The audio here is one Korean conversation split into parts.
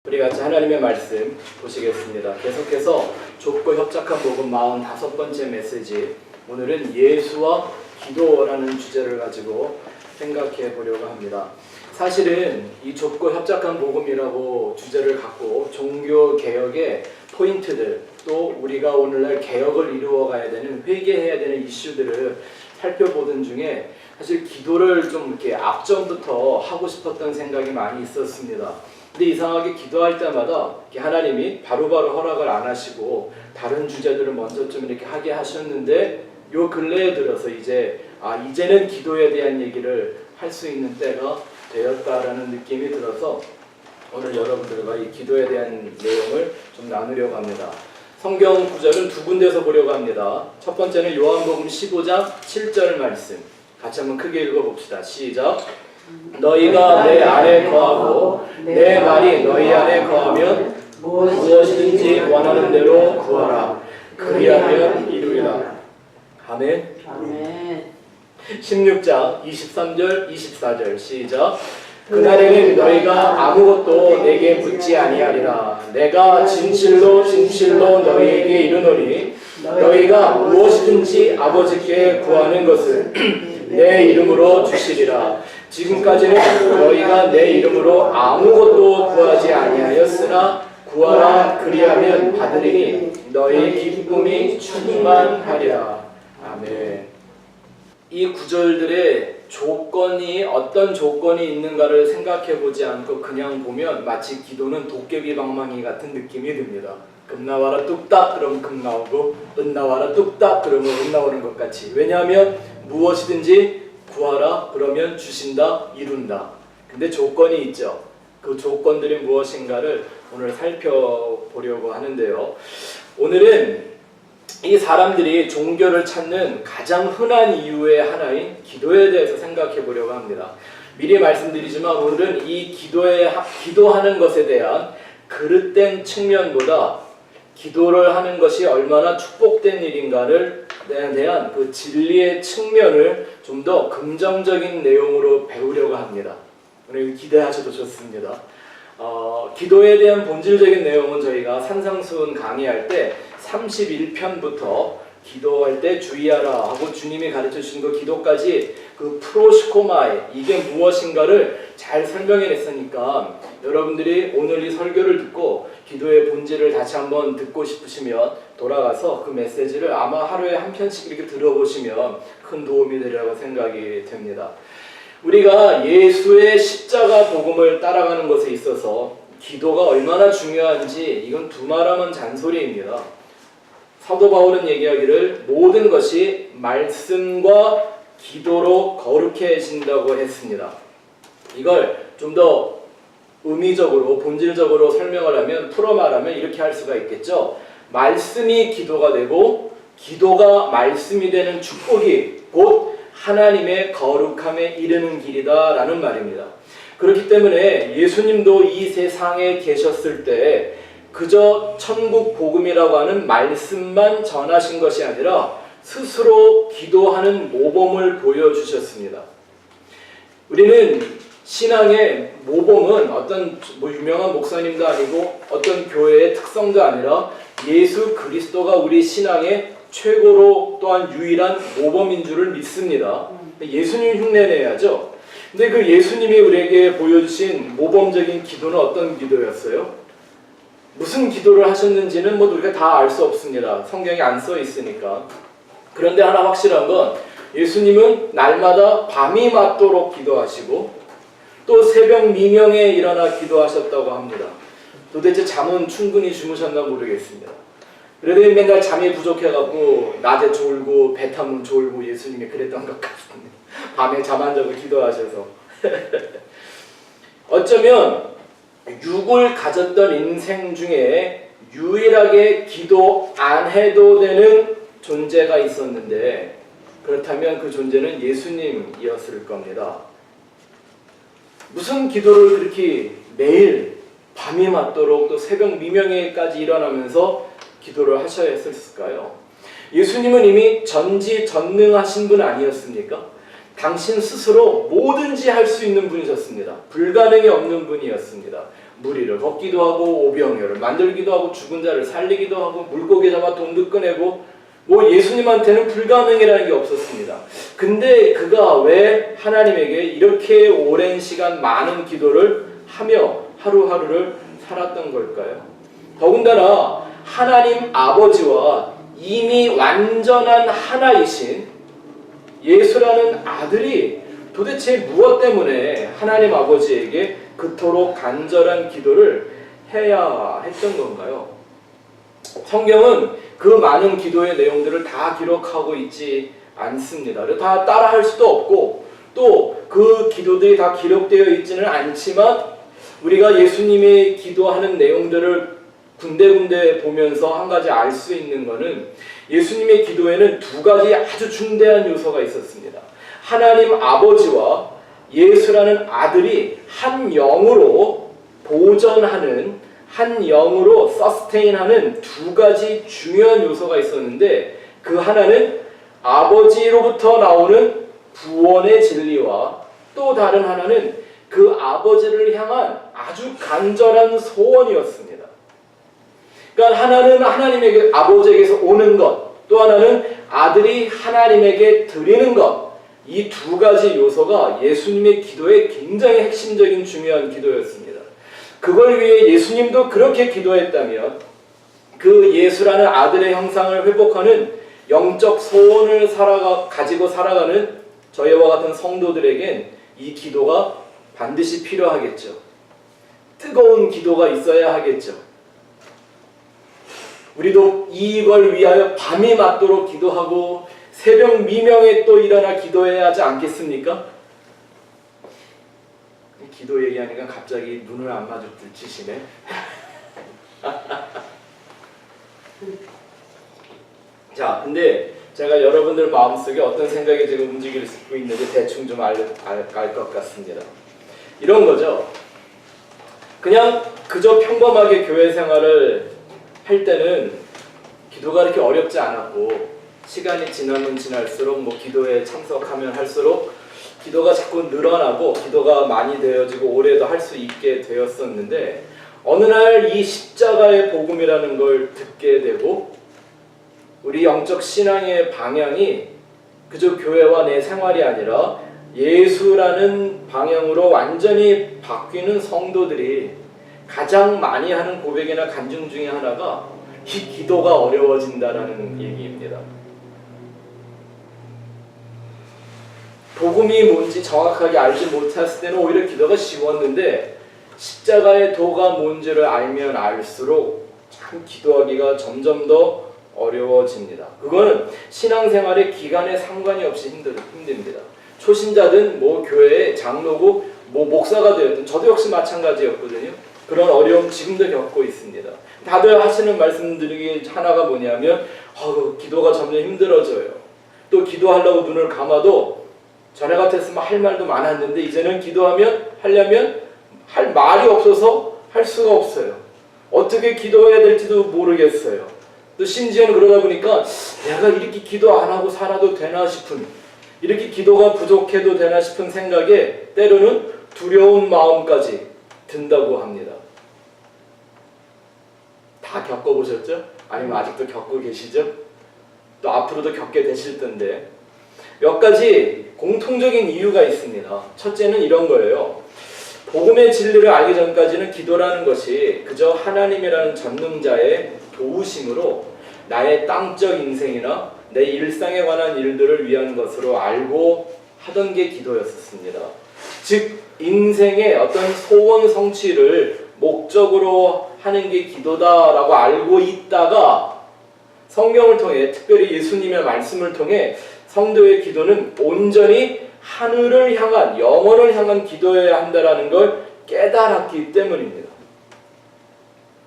우리 같이 하나님의 말씀 보시겠습니다. 계속해서 좁고 협착한 복음 45번째 메시지, 오늘은 예수와 기도라는 주제를 가지고 생각해 보려고 합니다. 사실은 이 좁고 협착한 복음이라고 주제를 갖고 종교 개혁의 포인트들, 또 우리가 오늘날 개혁을 이루어가야 되는, 회개해야 되는 이슈들을 살펴보던 중에 사실 기도를 좀 이렇게 앞전부터 하고 싶었던 생각이 많이 있었습니다. 근데 이상하게 기도할 때마다 하나님이 바로바로 허락을 안 하시고 다른 주제들을 먼저 좀 이렇게 하게 하셨는데, 요 근래에 들어서 이제는 기도에 대한 얘기를 할 수 있는 때가 되었다라는 느낌이 들어서 오늘 여러분들과 이 기도에 대한 내용을 좀 나누려고 합니다. 성경 구절은 두 군데서 보려고 합니다. 첫 번째는 요한복음 15장 7절 말씀, 같이 한번 크게 읽어봅시다. 시작. 너희가 내 안에 거하고 내 말이 너희 안에 거하면 무엇이든지 원하는 대로 구하라. 그리하면 이루리라. 아멘. 아멘. 16장 23절 24절 시작. 그날에는 너희가 아무것도 내게 묻지 아니하리라. 내가 진실로 진실로 너희에게 이르노니 너희가 무엇이든지 아버지께 구하는 것을 내 이름으로 주시리라. 지금까지는 너희가 내 이름으로 아무것도 구하지 아니하였으나 구하라. 그리하면 받으리니 너희 기쁨이 충만하리라. 아멘. 이 구절들의 조건이 어떤 조건이 있는가를 생각해 보지 않고 그냥 보면 마치 기도는 도깨비 방망이 같은 느낌이 듭니다. 금 나와라 뚝딱 그러면 금 나오고, 은 나와라 뚝딱 그러면 은 나오는 것 같이. 왜냐하면 무엇이든지 구하라 그러면 주신다, 이룬다. 근데 조건이 있죠. 그 조건들이 무엇인가를 오늘 살펴보려고 하는데요. 오늘은 이 사람들이 종교를 찾는 가장 흔한 이유의 하나인 기도에 대해서 생각해 보려고 합니다. 미리 말씀드리지만 오늘은 이 기도하는 것에 대한 그릇된 측면보다 기도를 하는 것이 얼마나 축복된 일인가를 대한 그 진리의 측면을 좀 더 긍정적인 내용으로 배우려고 합니다. 오늘 기대하셔도 좋습니다. 기도에 대한 본질적인 내용은 저희가 산상수훈 강의할 때 31편부터 기도할 때 주의하라 하고 주님이 가르쳐 주신 그 기도까지 그 프로시코마이, 이게 무엇인가를 잘 설명해 냈으니까 여러분들이 오늘 이 설교를 듣고 기도의 본질을 다시 한번 듣고 싶으시면 돌아가서 그 메시지를 아마 하루에 한 편씩 이렇게 들어보시면 큰 도움이 되리라고 생각이 됩니다. 우리가 예수의 십자가 복음을 따라가는 것에 있어서 기도가 얼마나 중요한지 이건 두말하면 잔소리입니다. 사도 바울은 얘기하기를 모든 것이 말씀과 기도로 거룩해진다고 했습니다. 이걸 좀 더 의미적으로 본질적으로 설명을 하면, 풀어 말하면 이렇게 할 수가 있겠죠. 말씀이 기도가 되고 기도가 말씀이 되는 축복이 곧 하나님의 거룩함에 이르는 길이다 라는 말입니다. 그렇기 때문에 예수님도 이 세상에 계셨을 때 그저 천국 복음이라고 하는 말씀만 전하신 것이 아니라 스스로 기도하는 모범을 보여주셨습니다. 우리는 신앙의 모범은 어떤 유명한 목사님도 아니고 어떤 교회의 특성도 아니라 예수 그리스도가 우리 신앙의 최고로 또한 유일한 모범인 줄을 믿습니다. 예수님 흉내내야죠. 근데 그 예수님이 우리에게 보여주신 모범적인 기도는 어떤 기도였어요? 무슨 기도를 하셨는지는 우리가 다 알 수 없습니다. 성경에 안 써 있으니까. 그런데 하나 확실한 건 예수님은 날마다 밤이 맞도록 기도하시고 또 새벽 미명에 일어나 기도하셨다고 합니다. 도대체 잠은 충분히 주무셨나 모르겠습니다. 그래도 맨날 잠이 부족해갖고 낮에 졸고 배 타면 졸고 예수님이 그랬던 것 같습니다. 밤에 잠 안 자고 기도하셔서. 어쩌면 육을 가졌던 인생 중에 유일하게 기도 안 해도 되는 존재가 있었는데, 그렇다면 그 존재는 예수님이었을 겁니다. 무슨 기도를 그렇게 매일 밤이 맞도록 또 새벽 미명에까지 일어나면서 기도를 하셔야 했을까요? 예수님은 이미 전지전능하신 분 아니었습니까? 당신 스스로 뭐든지 할 수 있는 분이셨습니다. 불가능이 없는 분이었습니다. 무리를 걷기도 하고 오병이어를 만들기도 하고 죽은 자를 살리기도 하고 물고기 잡아 돈도 꺼내고 뭐 예수님한테는 불가능이라는 게 없었습니다. 근데 그가 왜 하나님에게 이렇게 오랜 시간 많은 기도를 하며 하루하루를 살았던 걸까요? 더군다나 하나님 아버지와 이미 완전한 하나이신 예수라는 아들이 도대체 무엇 때문에 하나님 아버지에게 그토록 간절한 기도를 해야 했던 건가요? 성경은 그 많은 기도의 내용들을 다 기록하고 있지 않습니다. 다 따라할 수도 없고 또 그 기도들이 다 기록되어 있지는 않지만 우리가 예수님이 기도하는 내용들을 군데군데 보면서 한 가지 알 수 있는 것은 예수님의 기도에는 두 가지 아주 중대한 요소가 있었습니다. 하나님 아버지와 예수라는 아들이 한 영으로 보존하는, 한 영으로 서스테인하는 두 가지 중요한 요소가 있었는데 그 하나는 아버지로부터 나오는 구원의 진리와 또 다른 하나는 그 아버지를 향한 아주 간절한 소원이었습니다. 그러니까 하나는 하나님에게 아버지에게서 오는 것, 또 하나는 아들이 하나님에게 드리는 것. 이 두 가지 요소가 예수님의 기도의 굉장히 핵심적인 중요한 기도였습니다. 그걸 위해 예수님도 그렇게 기도했다면 그 예수라는 아들의 형상을 회복하는 영적 소원을 가지고 살아가는 저희와 같은 성도들에겐 이 기도가 반드시 필요하겠죠. 뜨거운 기도가 있어야 하겠죠. 우리도 이걸 위하여 밤이 맞도록 기도하고 새벽 미명에 또 일어나 기도해야 하지 않겠습니까? 기도 얘기하니까 갑자기 눈을 안 마주치시네. 자, 근데 제가 여러분들 마음속에 어떤 생각이 지금 움직이고 있는지 대충 좀 알 것 같습니다. 이런 거죠. 그냥 그저 평범하게 교회 생활을 할 때는 기도가 이렇게 어렵지 않았고 시간이 지나면 지날수록 뭐 기도에 참석하면 할수록 기도가 자꾸 늘어나고 기도가 많이 되어지고 오래도 할 수 있게 되었었는데 어느 날 이 십자가의 복음이라는 걸 듣게 되고 우리 영적 신앙의 방향이 그저 교회와 내 생활이 아니라 예수라는 방향으로 완전히 바뀌는 성도들이 가장 많이 하는 고백이나 간증 중에 하나가 이 기도가 어려워진다라는 얘기입니다. 복음이 뭔지 정확하게 알지 못했을 때는 오히려 기도가 쉬웠는데 십자가의 도가 뭔지를 알면 알수록 참 기도하기가 점점 더 어려워집니다. 그거는 신앙생활의 기간에 상관이 없이 힘듭니다. 초신자든 뭐 교회의 장로고 뭐 목사가 되었든 저도 역시 마찬가지였거든요. 그런 어려움 지금도 겪고 있습니다. 다들 하시는 말씀들이 하나가 뭐냐면 기도가 점점 힘들어져요. 또 기도하려고 눈을 감아도 전에 같았으면 할 말도 많았는데 이제는 하려면 할 말이 없어서 할 수가 없어요. 어떻게 기도해야 될지도 모르겠어요. 또 심지어는 그러다 보니까 내가 이렇게 기도 안 하고 살아도 되나 싶은, 이렇게 기도가 부족해도 되나 싶은 생각에 때로는 두려운 마음까지 든다고 합니다. 다 겪어보셨죠? 아니면 아직도 겪고 계시죠? 또 앞으로도 겪게 되실 텐데 몇 가지 공통적인 이유가 있습니다. 첫째는 이런 거예요. 복음의 진리를 알기 전까지는 기도라는 것이 그저 하나님이라는 전능자의 도우심으로 나의 땅적 인생이나 내 일상에 관한 일들을 위한 것으로 알고 하던 게 기도였었습니다. 즉 인생의 어떤 소원 성취를 목적으로 하는 게 기도다라고 알고 있다가 성경을 통해 특별히 예수님의 말씀을 통해 성도의 기도는 온전히 하늘을 향한, 영원을 향한 기도해야 한다는 걸 깨달았기 때문입니다.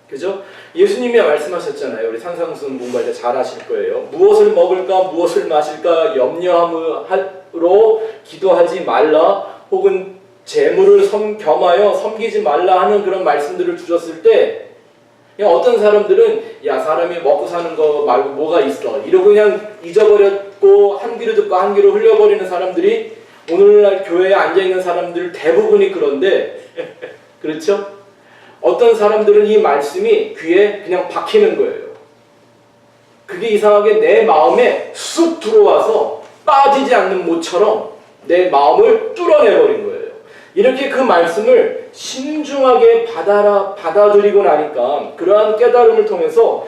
그죠? 예수님이 말씀하셨잖아요. 우리 산상수훈 공부할 때 잘 아실 거예요. 무엇을 먹을까, 무엇을 마실까 염려함으로 기도하지 말라, 혹은 재물을 겸하여 섬기지 말라 하는 그런 말씀들을 주셨을 때 그냥 어떤 사람들은 사람이 먹고 사는 거 말고 뭐가 있어 이러고 그냥 잊어버렸고 한 귀로 듣고 한 귀로 흘려버리는 사람들이 오늘날 교회에 앉아있는 사람들 대부분이 그런데 그렇죠? 어떤 사람들은 이 말씀이 귀에 그냥 박히는 거예요. 그게 이상하게 내 마음에 쑥 들어와서 빠지지 않는 못처럼 내 마음을 뚫어내버린 거예요. 이렇게 그 말씀을 신중하게 받아들이고 나니까 그러한 깨달음을 통해서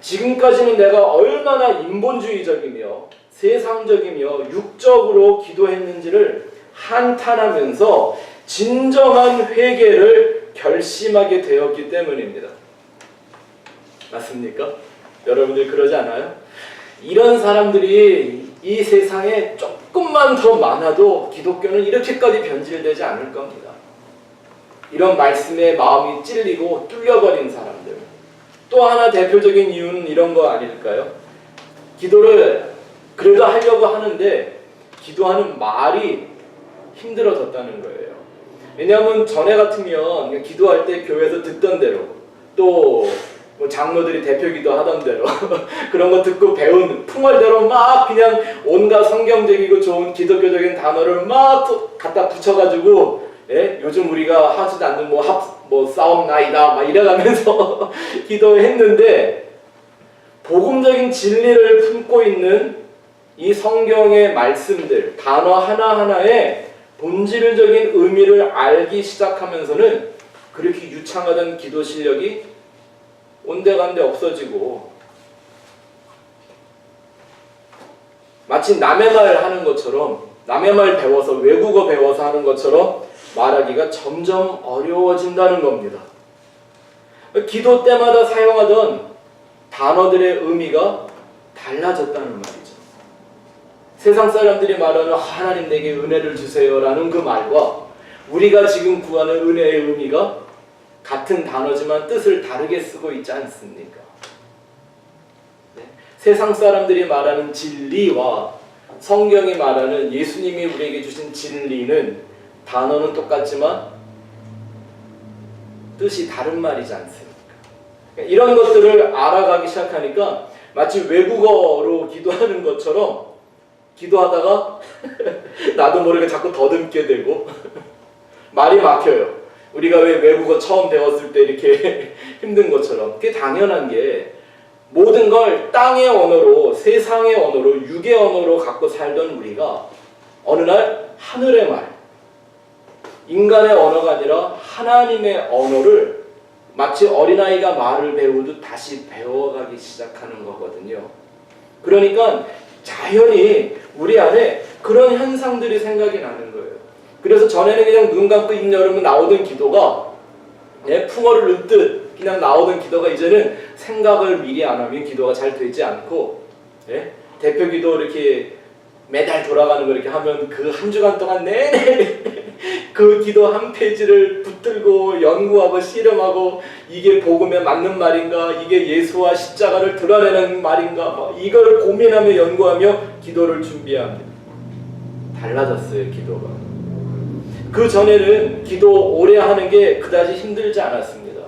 지금까지는 내가 얼마나 인본주의적이며 세상적이며 육적으로 기도했는지를 한탄하면서 진정한 회개를 결심하게 되었기 때문입니다. 맞습니까? 여러분들 그러지 않아요? 이런 사람들이 이 세상에 조금만 더 많아도 기독교는 이렇게까지 변질되지 않을 겁니다. 이런 말씀에 마음이 찔리고 뚫려버린 사람들. 또 하나 대표적인 이유는 이런 거 아닐까요? 기도를 그래도 하려고 하는데 기도하는 말이 힘들어졌다는 거예요. 왜냐하면 전에 같으면 기도할 때 교회에서 듣던 대로 또 뭐 장로들이 대표기도 하던 대로 그런 거 듣고 배운 풍월대로 막 그냥 온갖 성경적이고 좋은 기독교적인 단어를 막 갖다 붙여가지고 예? 요즘 우리가 하지도 않는 뭐 싸움나이다 막 이래가면서 기도했는데 복음적인 진리를 품고 있는 이 성경의 말씀들 단어 하나하나에 본질적인 의미를 알기 시작하면서는 그렇게 유창하던 기도 실력이 온데간데 없어지고 마치 남의 말 하는 것처럼 남의 말 배워서 외국어 배워서 하는 것처럼 말하기가 점점 어려워진다는 겁니다. 기도 때마다 사용하던 단어들의 의미가 달라졌다는 말이죠. 세상 사람들이 말하는 하나님 내게 은혜를 주세요라는 그 말과 우리가 지금 구하는 은혜의 의미가 같은 단어지만 뜻을 다르게 쓰고 있지 않습니까? 네. 세상 사람들이 말하는 진리와 성경이 말하는 예수님이 우리에게 주신 진리는 단어는 똑같지만 뜻이 다른 말이지 않습니까? 이런 것들을 알아가기 시작하니까 마치 외국어로 기도하는 것처럼 기도하다가 나도 모르게 자꾸 더듬게 되고 말이 막혀요. 우리가 왜 외국어 처음 배웠을 때 이렇게 힘든 것처럼 그게 당연한 게 모든 걸 땅의 언어로 세상의 언어로 육의 언어로 갖고 살던 우리가 어느 날 하늘의 말 인간의 언어가 아니라 하나님의 언어를 마치 어린아이가 말을 배우듯 다시 배워가기 시작하는 거거든요. 그러니까 자연히 우리 안에 그런 현상들이 생각이 나는 거예요. 그래서 전에는 그냥 눈 감고 입 열으면 나오던 기도가 풍어를 넣듯 그냥 나오던 기도가 이제는 생각을 미리 안 하면 기도가 잘 되지 않고 대표기도 이렇게 매달 돌아가는 거 이렇게 하면 그 한 주간 동안 내내 그 기도 한 페이지를 붙들고 연구하고 씨름하고 이게 복음에 맞는 말인가 이게 예수와 십자가를 드러내는 말인가 이걸 고민하며 연구하며 기도를 준비합니다. 달라졌어요. 기도가. 그 전에는 기도 오래 하는 게 그다지 힘들지 않았습니다.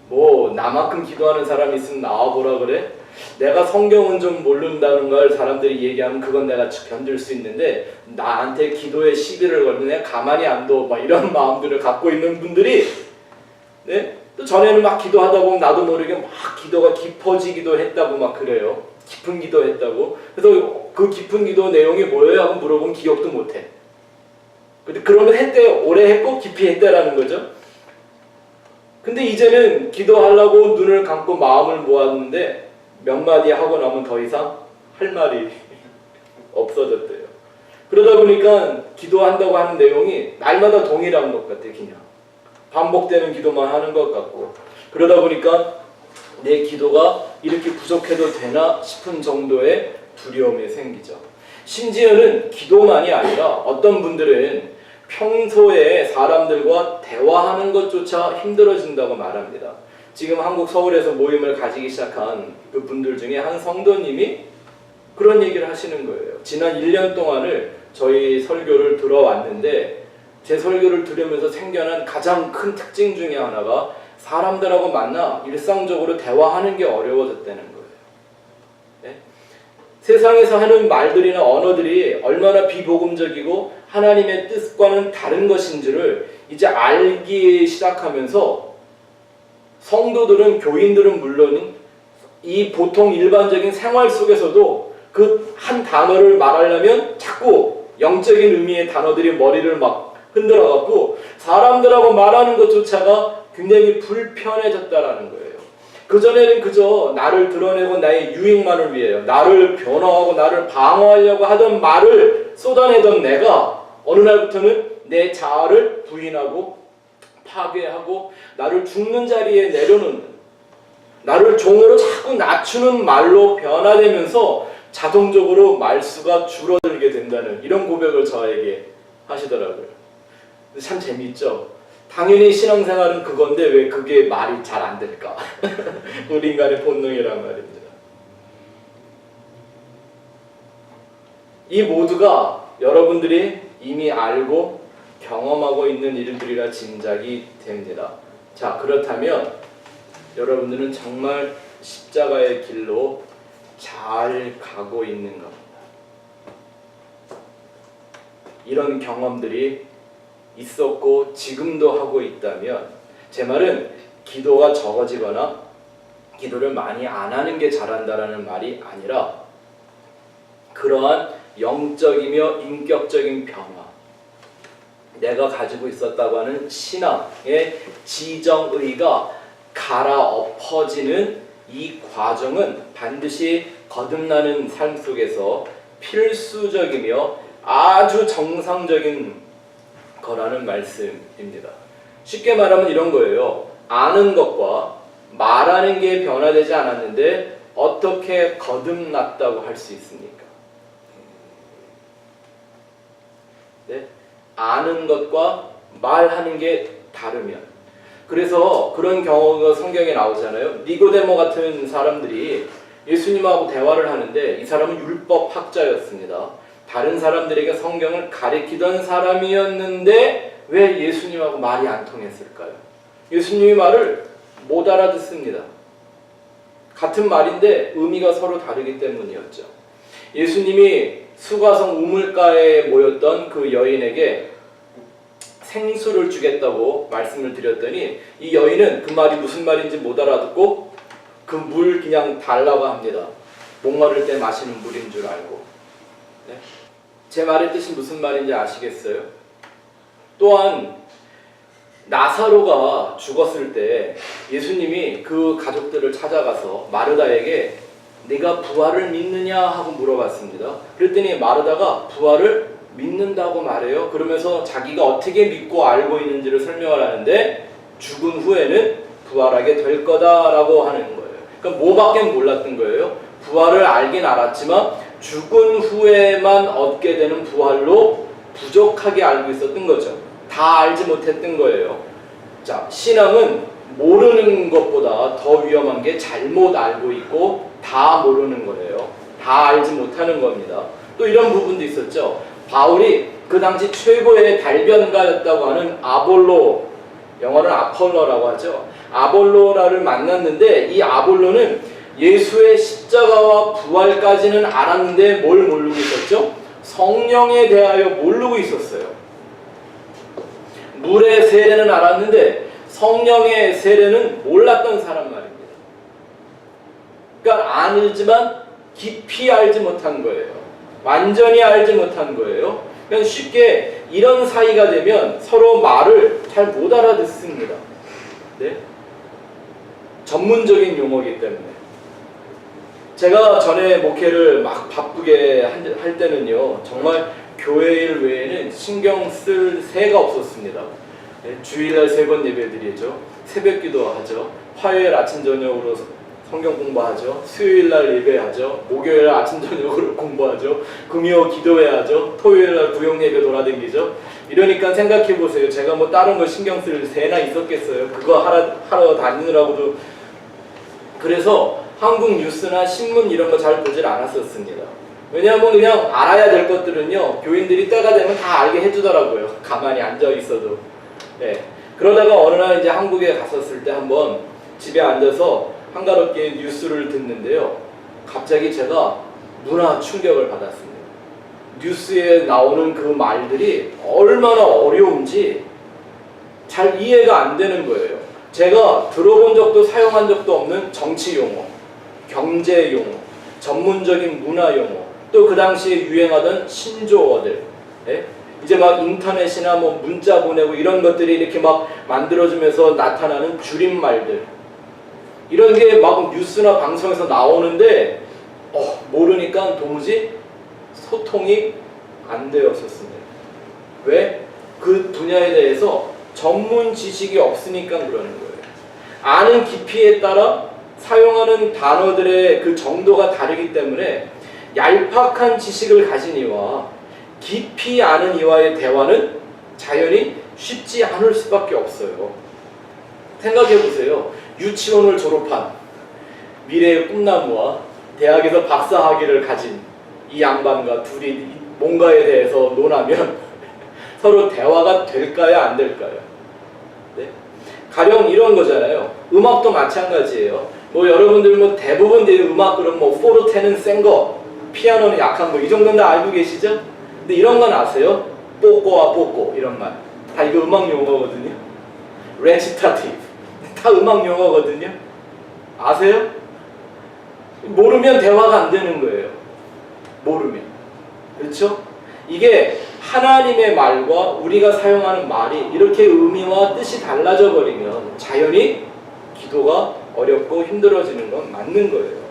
뭐 나만큼 기도하는 사람이 있으면 나와보라 그래? 내가 성경은 좀 모른다는 걸 사람들이 얘기하면 그건 내가 견딜 수 있는데 나한테 기도에 시비를 걸면 내가 가만히 안 둬 막 이런 마음들을 갖고 있는 분들이 또 전에는 막 기도하다 보면 나도 모르게 막 기도가 깊어지기도 했다고 막 그래요. 깊은 기도 했다고. 그래서 그 깊은 기도 내용이 뭐예요? 하고 물어보면 기억도 못해. 근데 그러면 했대, 오래 했고 깊이 했다라는 거죠. 근데 이제는 기도하려고 눈을 감고 마음을 모았는데 몇 마디 하고 나면 더 이상 할 말이 없어졌대요. 그러다 보니까 기도한다고 하는 내용이 날마다 동일한 것 같아. 그냥 반복되는 기도만 하는 것 같고 그러다 보니까 내 기도가 이렇게 부족해도 되나 싶은 정도의 두려움이 생기죠. 심지어는 기도만이 아니라 어떤 분들은 평소에 사람들과 대화하는 것조차 힘들어진다고 말합니다. 지금 한국 서울에서 모임을 가지기 시작한 그 분들 중에 한 성도님이 그런 얘기를 하시는 거예요. 지난 1년 동안을 저희 설교를 들어왔는데 제 설교를 들으면서 생겨난 가장 큰 특징 중에 하나가 사람들하고 만나 일상적으로 대화하는 게 어려워졌다는 거예요. 네? 세상에서 하는 말들이나 언어들이 얼마나 비복음적이고 하나님의 뜻과는 다른 것인지를 이제 알기 시작하면서 성도들은, 교인들은 물론 이 보통 일반적인 생활 속에서도 그 한 단어를 말하려면 자꾸 영적인 의미의 단어들이 머리를 막 흔들어갖고 사람들하고 말하는 것조차가 굉장히 불편해졌다라는 거예요. 그전에는 그저 나를 드러내고 나의 유익만을 위하여 나를 변화하고 나를 방어하려고 하던 말을 쏟아내던 내가 어느 날부터는 내 자아를 부인하고 파괴하고 나를 죽는 자리에 내려놓는, 나를 종으로 자꾸 낮추는 말로 변화되면서 자동적으로 말수가 줄어들게 된다는 이런 고백을 저에게 하시더라고요. 참 재미있죠. 당연히 신앙생활은 그건데 왜 그게 말이 잘 안 될까? 우리 인간의 본능이란 말입니다. 이 모두가 여러분들이 이미 알고 경험하고 있는 일들이라 짐작이 됩니다. 자, 그렇다면 여러분들은 정말 십자가의 길로 잘 가고 있는 겁니다. 이런 경험들이 있었고 지금도 하고 있다면, 제 말은 기도가 적어지거나 기도를 많이 안 하는 게 잘한다라는 말이 아니라 그러한 영적이며 인격적인 변화, 내가 가지고 있었다고 하는 신앙의 지정의가 갈아엎어지는 이 과정은 반드시 거듭나는 삶 속에서 필수적이며 아주 정상적인 거라는 말씀입니다. 쉽게 말하면 이런 거예요. 아는 것과 말하는 게 변화되지 않았는데 어떻게 거듭났다고 할 수 있습니까? 네? 아는 것과 말하는 게 다르면. 그래서 그런 경우가 성경에 나오잖아요. 니고데모 같은 사람들이 예수님하고 대화를 하는데 이 사람은 율법학자였습니다. 다른 사람들에게 성경을 가르치던 사람이었는데 왜 예수님하고 말이 안 통했을까요? 예수님의 말을 못 알아듣습니다. 같은 말인데 의미가 서로 다르기 때문이었죠. 예수님이 수가성 우물가에 모였던 그 여인에게 생수를 주겠다고 말씀을 드렸더니 이 여인은 그 말이 무슨 말인지 못 알아듣고 그 물 그냥 달라고 합니다. 목마를 때 마시는 물인 줄 알고. 네? 제 말의 뜻이 무슨 말인지 아시겠어요? 또한 나사로가 죽었을 때 예수님이 그 가족들을 찾아가서 마르다에게 네가 부활을 믿느냐 하고 물어봤습니다. 그랬더니 마르다가 부활을 믿는다고 말해요. 그러면서 자기가 어떻게 믿고 알고 있는지를 설명을 하는데 죽은 후에는 부활하게 될 거다라고 하는 거예요. 그러니까 뭐밖에 몰랐던 거예요. 부활을 알긴 알았지만 죽은 후에만 얻게 되는 부활로 부족하게 알고 있었던 거죠. 다 알지 못했던 거예요. 자, 신앙은 모르는 것보다 더 위험한 게 잘못 알고 있고 다 모르는 거예요. 다 알지 못하는 겁니다. 또 이런 부분도 있었죠. 바울이 그 당시 최고의 달변가였다고 하는 아볼로, 영어는 아폴로라고 하죠. 아볼로라를 만났는데 이 아볼로는 예수의 십자가와 부활까지는 알았는데 뭘 모르고 있었죠? 성령에 대하여 모르고 있었어요. 물의 세례는 알았는데 성령의 세례는 몰랐던 사람 말입니다. 그러니까 알지만 깊이 알지 못한 거예요. 완전히 알지 못한 거예요. 그냥 쉽게 이런 사이가 되면 서로 말을 잘 못 알아듣습니다. 네? 전문적인 용어이기 때문에. 제가 전에 목회를 막 바쁘게 할 때는요, 정말 교회 일 외에는 신경 쓸 새가 없었습니다. 네, 주일날 3번 예배드리죠. 새벽기도 하죠. 화요일 아침 저녁으로 성경 공부하죠. 수요일날 예배하죠. 목요일 아침 저녁으로 공부하죠. 금요 기도해야죠. 토요일날 구역 예배 돌아다니죠. 이러니까 생각해보세요. 제가 뭐 다른 거 신경 쓸 새나 있었겠어요. 그거 하러 다니느라고도. 그래서 한국 뉴스나 신문 이런 거 잘 보질 않았었습니다. 왜냐하면 그냥 알아야 될 것들은요, 교인들이 때가 되면 다 알게 해주더라고요. 가만히 앉아 있어도. 네. 그러다가 어느 날 이제 한국에 갔었을 때 한번 집에 앉아서 한가롭게 뉴스를 듣는데요. 갑자기 제가 문화 충격을 받았습니다. 뉴스에 나오는 그 말들이 얼마나 어려운지 잘 이해가 안 되는 거예요. 제가 들어본 적도 사용한 적도 없는 정치 용어, 경제 용어, 전문적인 문화 용어, 또 그 당시에 유행하던 신조어들, 예? 이제 막 인터넷이나 뭐 문자 보내고 이런 것들이 이렇게 막 만들어지면서 나타나는 줄임말들, 이런 게 막 뉴스나 방송에서 나오는데 모르니까 도무지 소통이 안 되었었습니다. 왜? 그 분야에 대해서 전문 지식이 없으니까 그러는 거예요. 아는 깊이에 따라 사용하는 단어들의 그 정도가 다르기 때문에 얄팍한 지식을 가진 이와 깊이 아는 이와의 대화는 자연히 쉽지 않을 수밖에 없어요. 생각해 보세요. 유치원을 졸업한 미래의 꿈나무와 대학에서 박사학위를 가진 이 양반과 둘이 뭔가에 대해서 논하면 서로 대화가 될까요? 안 될까요? 네? 가령 이런 거잖아요. 음악도 마찬가지예요. 뭐 여러분들 뭐 대부분 음악 그럼 뭐 포르테는 센 거, 피아노는 약한 거, 이 정도는 다 알고 계시죠? 근데 이런 건 아세요? 뽀꼬와 뽀꼬 이런 말. 다 이거 음악 용어거든요. 레치타티브. 다 음악 용어거든요. 아세요? 모르면 대화가 안 되는 거예요. 모르면. 그렇죠? 이게 하나님의 말과 우리가 사용하는 말이 이렇게 의미와 뜻이 달라져 버리면 자연히 기도가 어렵고 힘들어지는 건 맞는 거예요.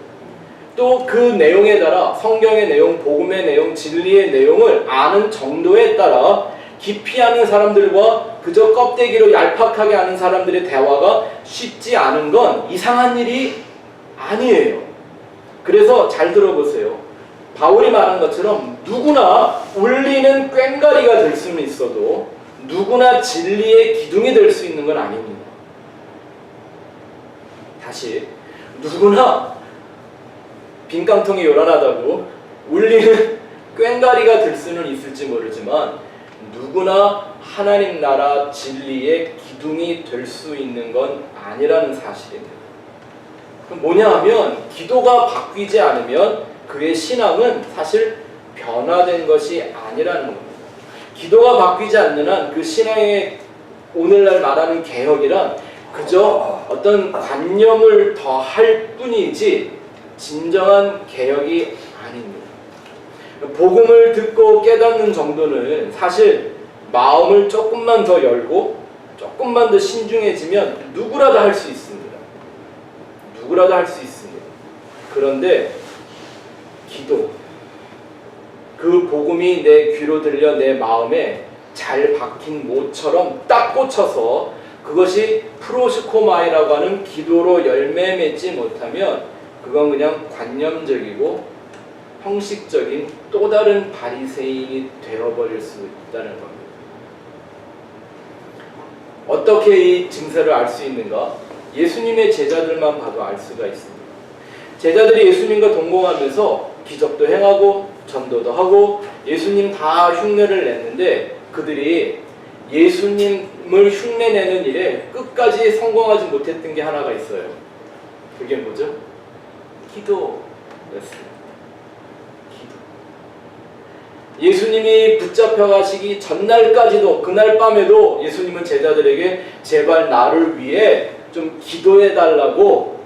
또 그 내용에 따라 성경의 내용, 복음의 내용, 진리의 내용을 아는 정도에 따라 깊이 아는 사람들과 그저 껍데기로 얄팍하게 아는 사람들의 대화가 쉽지 않은 건 이상한 일이 아니에요. 그래서 잘 들어보세요. 바울이 말한 것처럼 누구나 울리는 꽹과리가 될 수는 있어도 누구나 진리의 기둥이 될 수 있는 건 아닙니다. 다시, 누구나 빈깡통이 요란하다고 울리는 꽹과리가 될 수는 있을지 모르지만 누구나 하나님 나라 진리의 기둥이 될 수 있는 건 아니라는 사실입니다. 그럼 뭐냐 하면 기도가 바뀌지 않으면 그의 신앙은 사실 변화된 것이 아니라는 겁니다. 기도가 바뀌지 않는 한 그 신앙의 오늘날 말하는 개혁이란 그저 어떤 관념을 더할 뿐이지 진정한 개혁이 아닙니다. 복음을 듣고 깨닫는 정도는 사실 마음을 조금만 더 열고 조금만 더 신중해지면 누구라도 할 수 있습니다. 누구라도 할 수 있습니다. 그런데 기도, 그 복음이 내 귀로 들려 내 마음에 잘 박힌 모처럼 딱 꽂혀서 그것이 프로스코마이라고 하는 기도로 열매 맺지 못하면 그건 그냥 관념적이고 형식적인 또 다른 바리새인이 되어버릴 수 있다는 겁니다. 어떻게 이 증세를 알 수 있는가? 예수님의 제자들만 봐도 알 수가 있습니다. 제자들이 예수님과 동공하면서 기적도 행하고 전도도 하고 예수님 다 흉내를 냈는데 그들이 예수님을 흉내내는 일에 끝까지 성공하지 못했던 게 하나가 있어요. 그게 뭐죠? 기도였습니다. 기도. 예수님이 붙잡혀 가시기 전날까지도 그날 밤에도 예수님은 제자들에게 제발 나를 위해 좀 기도해 달라고,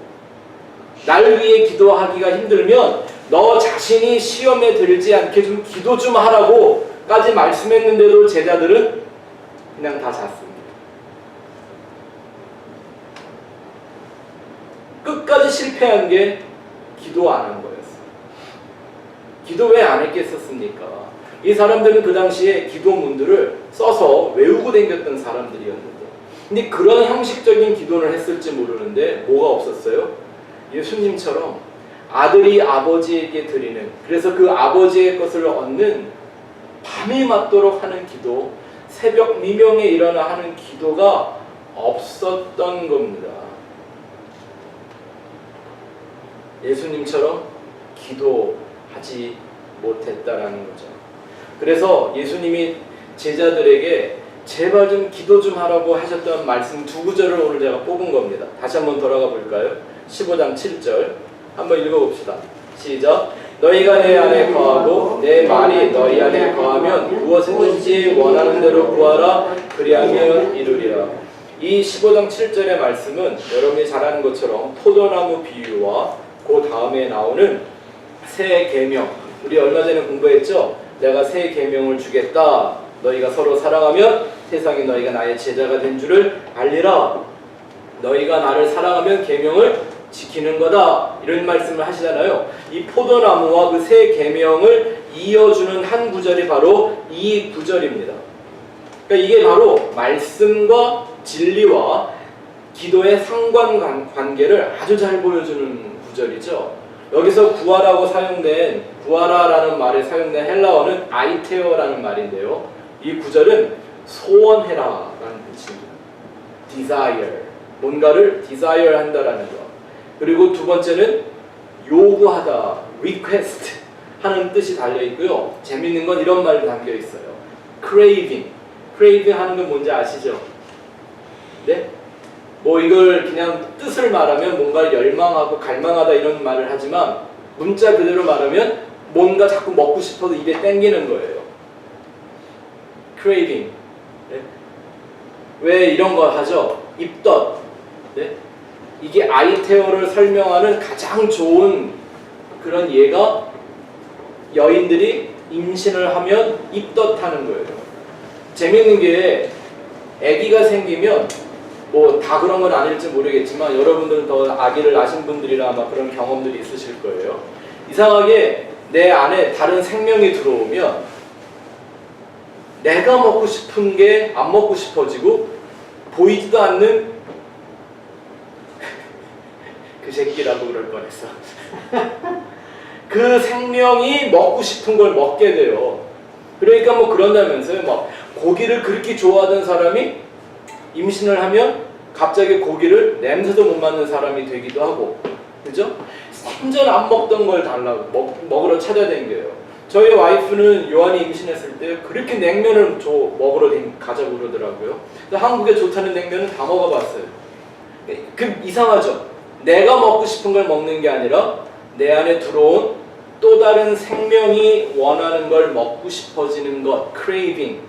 나를 위해 기도하기가 힘들면 너 자신이 시험에 들지 않게 좀 기도 좀 하라고 까지 말씀했는데도 제자들은 그냥 다 잤습니다. 끝까지 실패한 게 기도 안 한 거였어요. 기도 왜 안 했겠었습니까? 이 사람들은 그 당시에 기도문들을 써서 외우고 다녔던 사람들이었는데, 근데 그런 형식적인 기도를 했을지 모르는데 뭐가 없었어요? 예수님처럼 아들이 아버지에게 드리는, 그래서 그 아버지의 것을 얻는 밤이 맞도록 하는 기도, 새벽 미명에 일어나 하는 기도가 없었던 겁니다. 예수님처럼 기도하지 못했다라는 거죠. 그래서 예수님이 제자들에게 제발 좀 기도 좀 하라고 하셨던 말씀 두 구절을 오늘 제가 뽑은 겁니다. 다시 한번 돌아가 볼까요? 15장 7절 한번 읽어봅시다. 시작. 너희가 내 안에 거하고 내 말이 너희 안에 거하면 무엇이든지 원하는 대로 구하라. 그리하면 이루리라. 이 15장 7절의 말씀은 여러분이 잘 아는 것처럼 포도나무 비유와 그 다음에 나오는 새 계명, 우리 얼마 전에 공부했죠? 내가 새 계명을 주겠다. 너희가 서로 사랑하면 세상에 너희가 나의 제자가 된 줄을 알리라. 너희가 나를 사랑하면 계명을 지키는 거다. 이런 말씀을 하시잖아요. 이 포도나무와 그 새 계명을 이어주는 한 구절이 바로 이 구절입니다. 그러니까 이게 바로 말씀과 진리와 기도의 상관관계를 아주 잘 보여주는 구절이죠. 여기서 구하라고 사용된, 구하라라는 말에 사용된 헬라어는 아이테어라는 말인데요. 이 구절은 소원해라라는 뜻입니다. desire, 뭔가를 desire 한다라는 것. 그리고 두 번째는 요구하다, request 하는 뜻이 달려 있고요. 재밌는 건 이런 말이 담겨 있어요. craving 하는 건 뭔지 아시죠? 네? 뭐 이걸 그냥 뜻을 말하면 뭔가 열망하고 갈망하다 이런 말을 하지만 문자 그대로 말하면 뭔가 자꾸 먹고 싶어도 입에 땡기는 거예요. craving. 네? 왜 이런 거 하죠? 입덧. 네? 이게 아이테어를 설명하는 가장 좋은 그런 예가 여인들이 임신을 하면 입덧하는 거예요. 재밌는 게 아기가 생기면 뭐 다 그런 건 아닐지 모르겠지만 여러분들은 더 아기를 낳으신 분들이라 아마 그런 경험들이 있으실 거예요. 이상하게 내 안에 다른 생명이 들어오면 내가 먹고 싶은 게 안 먹고 싶어지고 보이지도 않는 그 새끼라고 그럴 뻔했어. 그 생명이 먹고 싶은 걸 먹게 돼요. 그러니까 뭐 그런다면서요. 막 고기를 그렇게 좋아하던 사람이 임신을 하면 갑자기 고기를 냄새도 못 맡는 사람이 되기도 하고, 그죠? 생전 안 먹던 걸 달라고 먹으러 찾아다녀요. 저희 와이프는 요한이 임신했을 때 그렇게 냉면을 먹으러 가자고 그러더라고요. 한국에 좋다는 냉면은 다 먹어봤어요. 그 이상하죠? 내가 먹고 싶은 걸 먹는 게 아니라 내 안에 들어온 또 다른 생명이 원하는 걸 먹고 싶어지는 것, craving.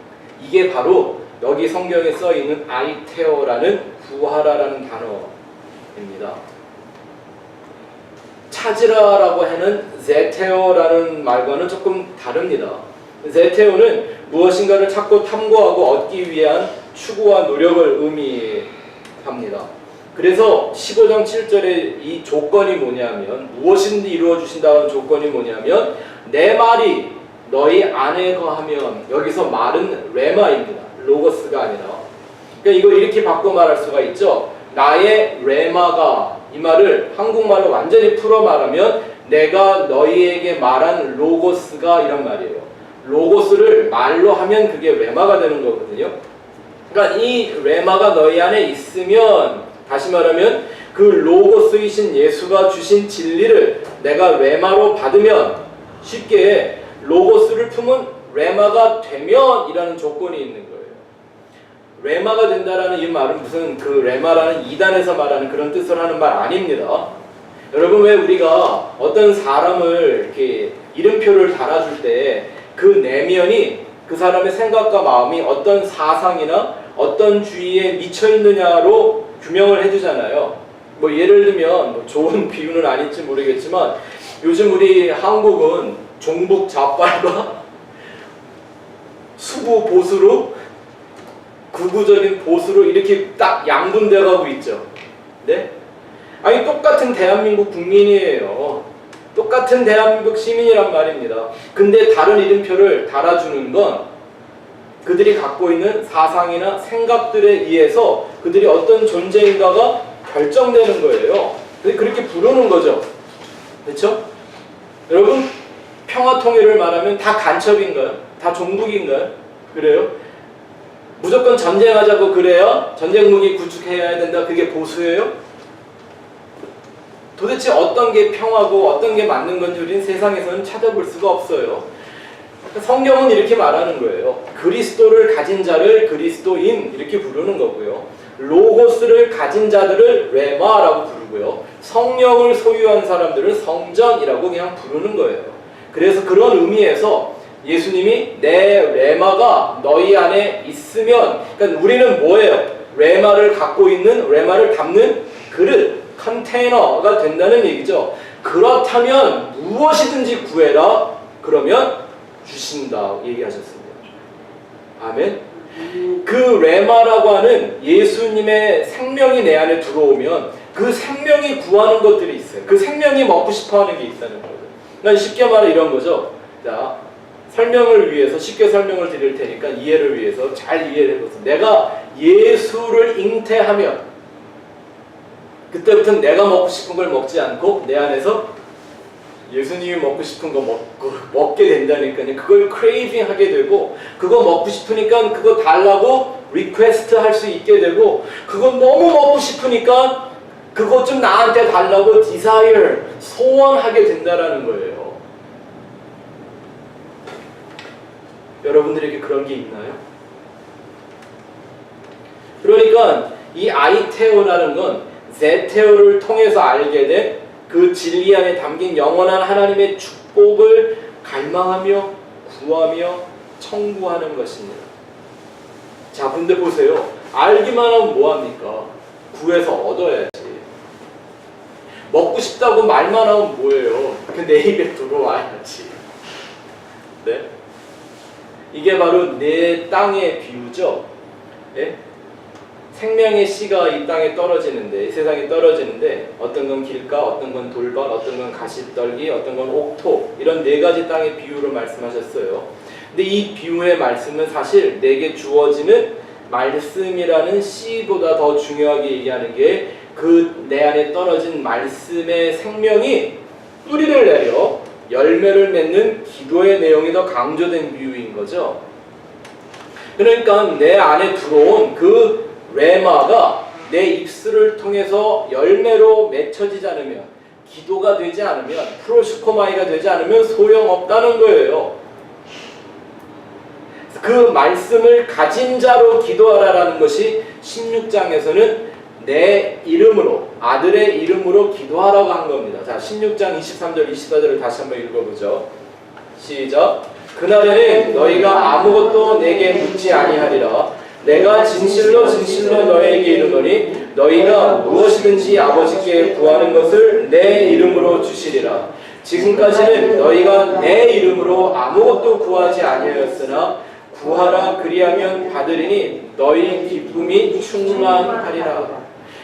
이게 바로 여기 성경에 써 있는 아이테어라는 구하라라는 단어입니다. 찾으라라고 하는 제테오라는 말과는 조금 다릅니다. 제테오는 무엇인가를 찾고 탐구하고 얻기 위한 추구와 노력을 의미합니다. 그래서 15장 7절의 이 조건이 뭐냐면, 무엇인지 이루어 주신다는 조건이 뭐냐면, 내 말이 너희 안에 거하면, 여기서 말은 레마입니다. 로고스가 아니라. 그러니까 이거 이렇게 바꿔 말할 수가 있죠. 나의 레마가, 이 말을 한국말로 완전히 풀어 말하면 내가 너희에게 말한 로고스가 이란 말이에요. 로고스를 말로 하면 그게 레마가 되는 거거든요. 그러니까 이 레마가 너희 안에 있으면, 다시 말하면 그 로고스이신 예수가 주신 진리를 내가 레마로 받으면, 쉽게 로고스를 품은 레마가 되면 이라는 조건이 있는 거예요. 레마가 된다라는 이 말은 무슨 그 레마라는 이단에서 말하는 그런 뜻을 하는 말 아닙니다. 여러분, 왜 우리가 어떤 사람을 이렇게 이름표를 달아줄 때 그 내면이 그 사람의 생각과 마음이 어떤 사상이나 어떤 주의에 미쳐 있느냐로 규명을 해주잖아요. 뭐 예를 들면 뭐 좋은 비유는 아닐지 모르겠지만 요즘 우리 한국은 종북 좌빨과 수구 보수로, 극우적인 보수로 이렇게 딱 양분되어 가고 있죠. 네? 아니 똑같은 대한민국 국민이에요. 똑같은 대한민국 시민이란 말입니다. 근데 다른 이름표를 달아주는 건 그들이 갖고 있는 사상이나 생각들에 의해서 그들이 어떤 존재인가가 결정되는 거예요. 그렇게 부르는 거죠. 그렇죠? 여러분, 평화통일을 말하면 다 간첩인가요? 다 종북인가요? 그래요? 무조건 전쟁하자고 그래요? 전쟁 무기 구축해야 된다, 그게 보수예요? 도대체 어떤 게 평화고 어떤 게 맞는 건지 우리는 세상에서는 찾아볼 수가 없어요. 성경은 이렇게 말하는 거예요. 그리스도를 가진 자를 그리스도인 이렇게 부르는 거고요. 로고스를 가진 자들을 레마라고 부르고요. 성령을 소유한 사람들을 성전이라고 그냥 부르는 거예요. 그래서 그런 의미에서 예수님이 내 레마가 너희 안에 있으면, 그러니까 우리는 뭐예요? 레마를 갖고 있는, 레마를 담는 그릇, 컨테이너가 된다는 얘기죠. 그렇다면 무엇이든지 구해라. 그러면 주신다 얘기하셨습니다. 아멘. 그 레마라고 하는 예수님의 생명이 내 안에 들어오면 그 생명이 구하는 것들이 있어요. 그 생명이 먹고 싶어하는 게 있다는 거예요. 그러니까 쉽게 말해 이런 거죠. 자, 설명을 위해서 쉽게 설명을 드릴 테니까 이해를 위해서 잘 이해를 해보세요. 내가 예수를 잉태하면 그때부터는 내가 먹고 싶은 걸 먹지 않고 내 안에서 예수님이 먹고 싶은 거 먹게 된다니까요. 그걸 크레이빙 하게 되고, 그거 먹고 싶으니까 그거 달라고 리퀘스트 할 수 있게 되고, 그거 너무 먹고 싶으니까 그거 좀 나한테 달라고 desire, 소원하게 된다라는 거예요. 여러분들에게 그런 게 있나요? 그러니까 이 아이테오라는 건 제테오를 통해서 알게 된 그 진리 안에 담긴 영원한 하나님의 축복을 갈망하며 구하며 청구하는 것입니다. 자, 근데 보세요. 알기만 하면 뭐합니까? 구해서 얻어야지. 먹고 싶다고 말만 하면 뭐예요? 내 입에 들어와야지. 네? 이게 바로 내 땅의 비유죠. 네? 생명의 씨가 이 땅에 떨어지는데, 이 세상에 떨어지는데, 어떤 건 길가, 어떤 건 돌밭, 어떤 건 가시떨기, 어떤 건 옥토, 이런 네 가지 땅의 비유를 말씀하셨어요. 근데 이 비유의 말씀은 사실 내게 주어지는 말씀이라는 씨보다 더 중요하게 얘기하는 게 그 내 안에 떨어진 말씀의 생명이 뿌리를 내려 열매를 맺는 기도의 내용이 더 강조된 비유인 거죠. 그러니까 내 안에 들어온 그 레마가 내 입술을 통해서 열매로 맺혀지지 않으면, 기도가 되지 않으면, 프로슈코마이가 되지 않으면 소용없다는 거예요. 그 말씀을 가진 자로 기도하라라는 것이 16장에서는 내 이름으로, 아들의 이름으로 기도하라고 한 겁니다. 자, 16장 23절 24절을 다시 한번 읽어보죠. 시작. 그날에는 너희가 아무것도 내게 묻지 아니하리라. 내가 진실로 진실로 너희에게 이르노니 너희가 무엇이든지 아버지께 구하는 것을 내 이름으로 주시리라. 지금까지는 너희가 내 이름으로 아무것도 구하지 아니하였으나 구하라 그리하면 받으리니 너희 기쁨이 충만하리라.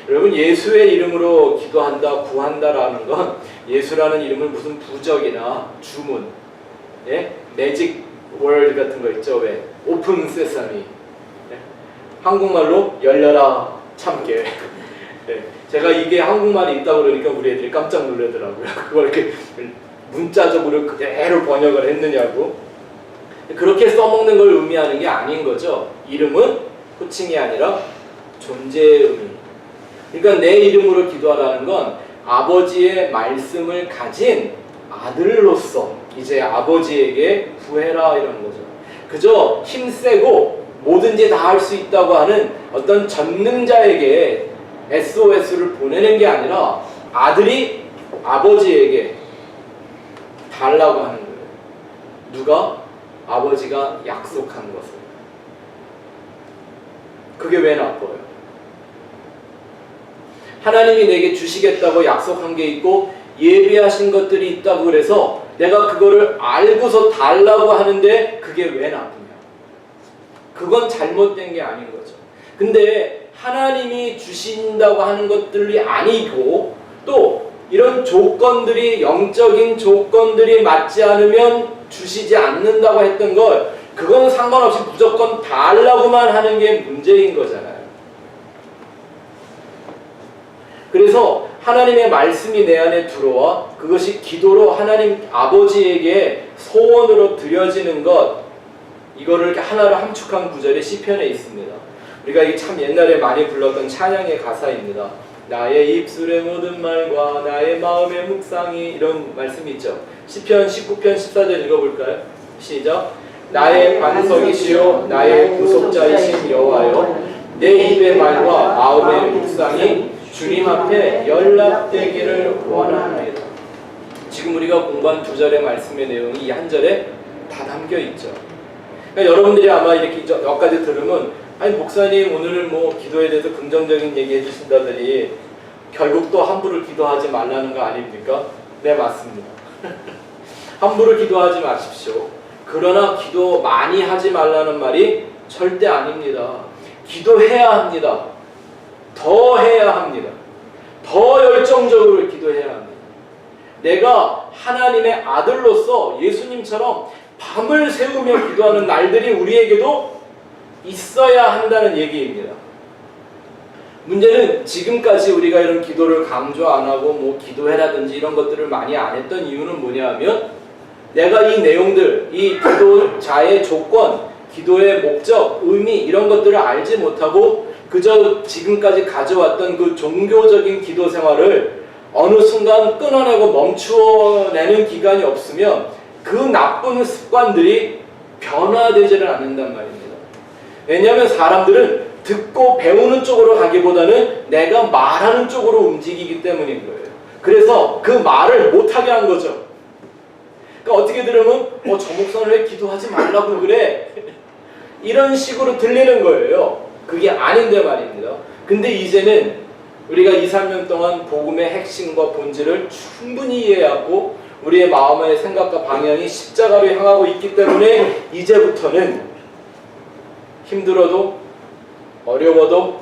여러분, 예수의 이름으로 기도한다, 구한다라는 건 예수라는 이름을 무슨 부적이나 주문, 예? 매직 월드 같은 거 있죠. 왜? 오픈 세사미. 한국말로 열려라 참깨. 네, 제가 이게 한국말이 있다고 그러니까 우리 애들이 깜짝 놀라더라고요. 그걸 이렇게 문자적으로 그대로 번역을 했느냐고. 그렇게 써먹는 걸 의미하는 게 아닌 거죠. 이름은 호칭이 아니라 존재의 의미. 그러니까 내 이름으로 기도하라는 건 아버지의 말씀을 가진 아들로서 이제 아버지에게 구해라 이런 거죠. 그저 힘세고 뭐든지 다 할 수 있다고 하는 어떤 전능자에게 SOS를 보내는 게 아니라 아들이 아버지에게 달라고 하는 거예요. 누가? 아버지가 약속한 것을. 그게 왜 나빠요? 하나님이 내게 주시겠다고 약속한 게 있고 예비하신 것들이 있다고 그래서 내가 그거를 알고서 달라고 하는데 그게 왜 나쁘냐? 그건 잘못된 게 아닌 거죠. 근데 하나님이 주신다고 하는 것들이 아니고 또 이런 조건들이, 영적인 조건들이 맞지 않으면 주시지 않는다고 했던 걸, 그건 상관없이 무조건 달라고만 하는 게 문제인 거잖아요. 그래서 하나님의 말씀이 내 안에 들어와 그것이 기도로 하나님 아버지에게 소원으로 드려지는 것, 이거를 이렇게 하나로 함축한 구절이 시편에 있습니다. 우리가 이게 참 옛날에 많이 불렀던 찬양의 가사입니다. 나의 입술의 모든 말과 나의 마음의 묵상이, 이런 말씀이 있죠. 시편 19편 14절 읽어볼까요? 시작. 나의 반석이시요 나의 구속자이신 여호와여, 내 입의 말과 마음의 묵상이 주님 앞에 연락되기를 원하나이다. 지금 우리가 공부한 두 절의 말씀의 내용이 이 한 절에 다 담겨 있죠. 그러니까 여러분들이 아마 이렇게 여기까지 들으면 아니 목사님 오늘은 뭐 기도에 대해서 긍정적인 얘기 해주신다더니 결국 또 함부로 기도하지 말라는 거 아닙니까? 네, 맞습니다. 함부로 기도하지 마십시오. 그러나 기도 많이 하지 말라는 말이 절대 아닙니다. 기도해야 합니다. 더 해야 합니다. 더 열정적으로 기도해야 합니다. 내가 하나님의 아들로서 예수님처럼 밤을 새우며 기도하는 날들이 우리에게도 있어야 한다는 얘기입니다. 문제는 지금까지 우리가 이런 기도를 강조 안 하고 뭐 기도해라든지 이런 것들을 많이 안 했던 이유는 뭐냐 하면 내가 이 내용들, 이 기도자의 조건, 기도의 목적, 의미 이런 것들을 알지 못하고 그저 지금까지 가져왔던 그 종교적인 기도 생활을 어느 순간 끊어내고 멈추어내는 기간이 없으면 그 나쁜 습관들이 변화되지를 않는단 말입니다. 왜냐하면 사람들은 듣고 배우는 쪽으로 가기보다는 내가 말하는 쪽으로 움직이기 때문인 거예요. 그래서 그 말을 못하게 한 거죠. 그러니까 어떻게 들으면 저 목사는 왜 기도하지 말라고 그래? 이런 식으로 들리는 거예요. 그게 아닌데 말입니다. 근데 이제는 우리가 2, 3년 동안 복음의 핵심과 본질을 충분히 이해하고 우리의 마음의 생각과 방향이 십자가로 향하고 있기 때문에 이제부터는 힘들어도 어려워도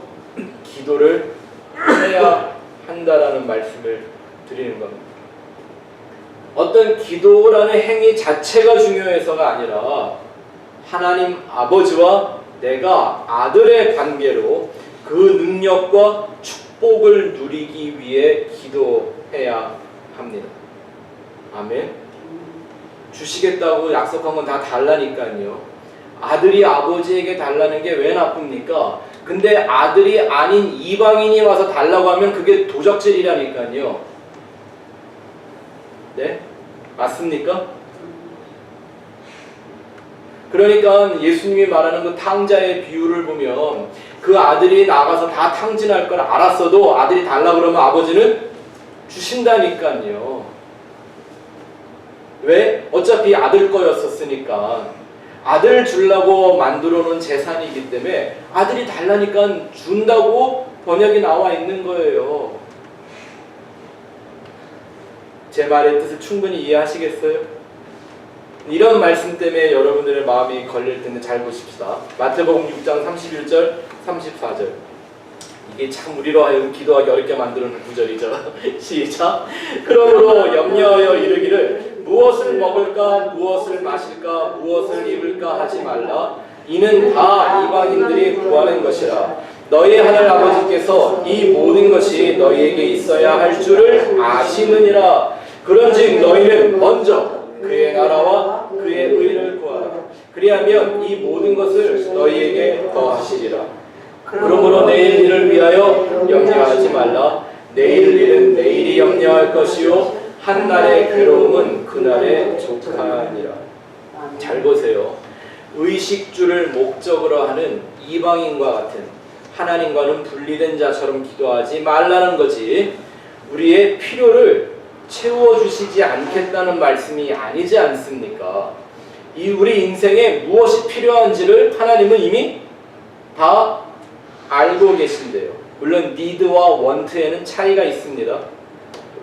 기도를 해야 한다라는 말씀을 드리는 겁니다. 어떤 기도라는 행위 자체가 중요해서가 아니라 하나님 아버지와 내가 아들의 관계로 그 능력과 축복을 누리기 위해 기도해야 합니다. 아멘. 주시겠다고 약속한 건 다 달라니까요. 아들이 아버지에게 달라는 게 왜 나쁩니까? 근데 아들이 아닌 이방인이 와서 달라고 하면 그게 도적질이라니까요. 네? 맞습니까? 그러니까 예수님이 말하는 그 탕자의 비유를 보면 그 아들이 나가서 다 탕진할 걸 알았어도 아들이 달라고 그러면 아버지는 주신다니까요. 왜? 어차피 아들 거였었으니까. 아들 주려고 만들어 놓은 재산이기 때문에 아들이 달라니까 준다고 번역이 나와 있는 거예요. 제 말의 뜻을 충분히 이해하시겠어요? 이런 말씀 때문에 여러분들의 마음이 걸릴 텐데 잘 보십시다. 마태복음 6장 31절 34절. 이게 참 우리로 하여금 기도하기 어렵게 만드는 구절이죠. 시작. 그러므로 염려하여 이르기를 무엇을 먹을까 무엇을 마실까 무엇을 입을까 하지 말라. 이는 다 이방인들이 구하는 것이라. 너희 하늘 아버지께서 이 모든 것이 너희에게 있어야 할 줄을 아시느니라. 그런즉 너희는 먼저 그의 나라와 그의 의를 구하라. 그리하면 이 모든 것을 너희에게 더하시리라. 그러므로 내일 일을 위하여 염려하지 말라. 내일 일은 내일이 염려할 것이요 한날의 괴로움은 그날에 족하니라. 잘 보세요. 의식주를 목적으로 하는 이방인과 같은 하나님과는 분리된 자처럼 기도하지 말라는 거지, 우리의 필요를 채워주시지 않겠다는 말씀이 아니지 않습니까? 이 우리 인생에 무엇이 필요한지를 하나님은 이미 다 알고 계신데요. 물론 need와 want에는 차이가 있습니다.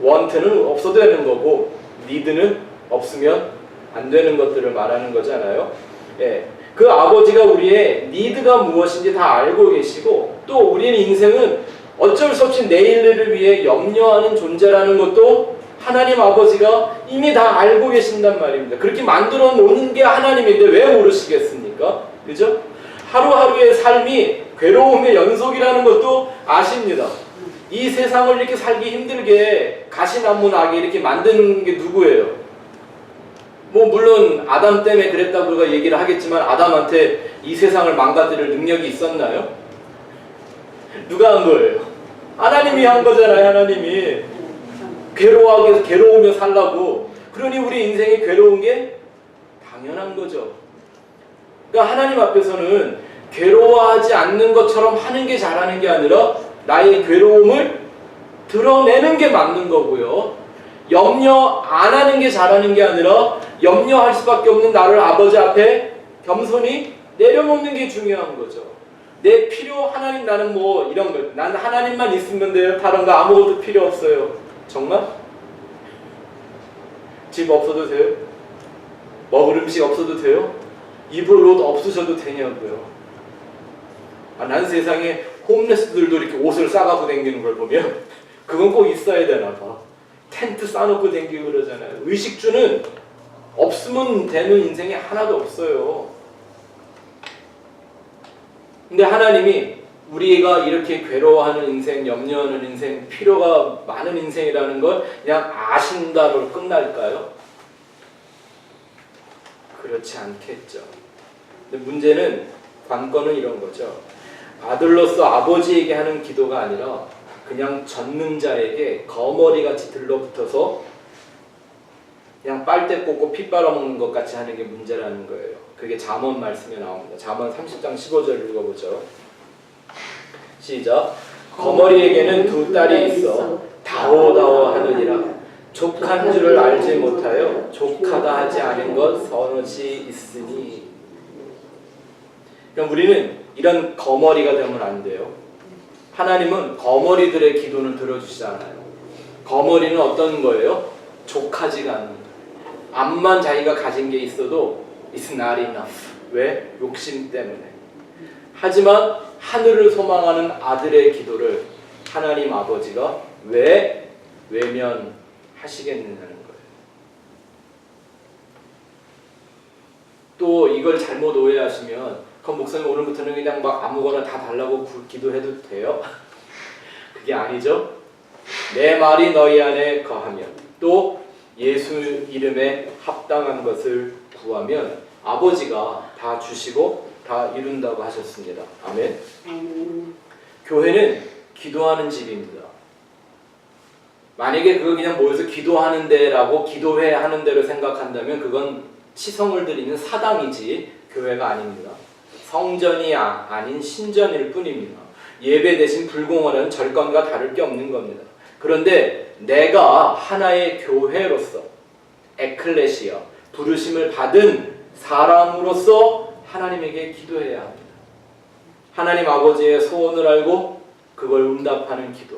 want는 없어도 되는 거고 need는 없으면 안 되는 것들을 말하는 거잖아요. 예. 그 아버지가 우리의 need가 무엇인지 다 알고 계시고, 또 우리는 인생은 어쩔 수 없이 내일을 위해 염려하는 존재라는 것도 하나님 아버지가 이미 다 알고 계신단 말입니다. 그렇게 만들어 놓는 게 하나님인데 왜 모르시겠습니까? 그죠? 하루하루의 삶이 괴로움의 연속이라는 것도 아십니다. 이 세상을 이렇게 살기 힘들게 가시나무 나게 이렇게 만드는 게 누구예요? 뭐 물론 아담 때문에 그랬다고 우리가 얘기를 하겠지만 아담한테 이 세상을 망가뜨릴 능력이 있었나요? 누가 한 거예요? 하나님이 한 거잖아요. 하나님이 괴로우며 살라고. 그러니 우리 인생이 괴로운 게 당연한 거죠. 그러니까 하나님 앞에서는 괴로워하지 않는 것처럼 하는 게 잘하는 게 아니라 나의 괴로움을 드러내는 게 맞는 거고요. 염려 안 하는 게 잘하는 게 아니라 염려할 수밖에 없는 나를 아버지 앞에 겸손히 내려놓는 게 중요한 거죠. 내 필요 하나님 나는 뭐 이런 거 난 하나님만 있으면 돼요. 다른 거 아무것도 필요 없어요. 정말? 집 없어도 돼요? 먹을 음식 없어도 돼요? 입을 옷 없으셔도 되냐고요. 난 세상에 홈레스들도 이렇게 옷을 싸가고 다니는 걸 보면 그건 꼭 있어야 되나 봐. 텐트 싸놓고 다니고 그러잖아요. 의식주는 없으면 되는 인생이 하나도 없어요. 근데 하나님이 우리가 이렇게 괴로워하는 인생, 염려하는 인생, 필요가 많은 인생이라는 걸 그냥 아신다로 끝날까요? 그렇지 않겠죠. 근데 문제는 관건은 이런 거죠. 아들로서 아버지에게 하는 기도가 아니라 그냥 젖는 자에게 거머리같이 들러붙어서 그냥 빨대 꽂고 피 빨아먹는 것 같이 하는 게 문제라는 거예요. 그게 잠언 말씀에 나옵니다. 잠언 30장 15절 읽어보죠. 시작. 거머리에게는 두 딸이 있어 다오다오 하느니라. 족한 줄을 알지 못하여 족하다 하지 않은 것 서너지 있으니. 그럼 우리는 이런 거머리가 되면 안 돼요. 하나님은 거머리들의 기도는 들어주시잖아요. 거머리는 어떤 거예요? 족하지가 않는 거예요. 암만 자기가 가진 게 있어도 It's not enough. 왜? 욕심 때문에. 하지만 하늘을 소망하는 아들의 기도를 하나님 아버지가 왜 외면하시겠느냐는 거예요. 또 이걸 잘못 오해하시면 그럼 목사님 오늘부터는 그냥 막 아무거나 다 달라고 기도해도 돼요? 그게 아니죠. 내 말이 너희 안에 거하면 또 예수 이름에 합당한 것을 구하면 아버지가 다 주시고 다 이룬다고 하셨습니다. 아멘. 교회는 기도하는 집입니다. 만약에 그거 그냥 모여서 기도하는 데라고 기도회 하는 데로 생각한다면 그건 치성을 드리는 사당이지 교회가 아닙니다. 성전이 아닌 신전일 뿐입니다. 예배 대신 불공헌하는 절건과 다를 게 없는 겁니다. 그런데 내가 하나의 교회로서 에클레시아 부르심을 받은 사람으로서 하나님에게 기도해야 합니다. 하나님 아버지의 소원을 알고 그걸 응답하는 기도,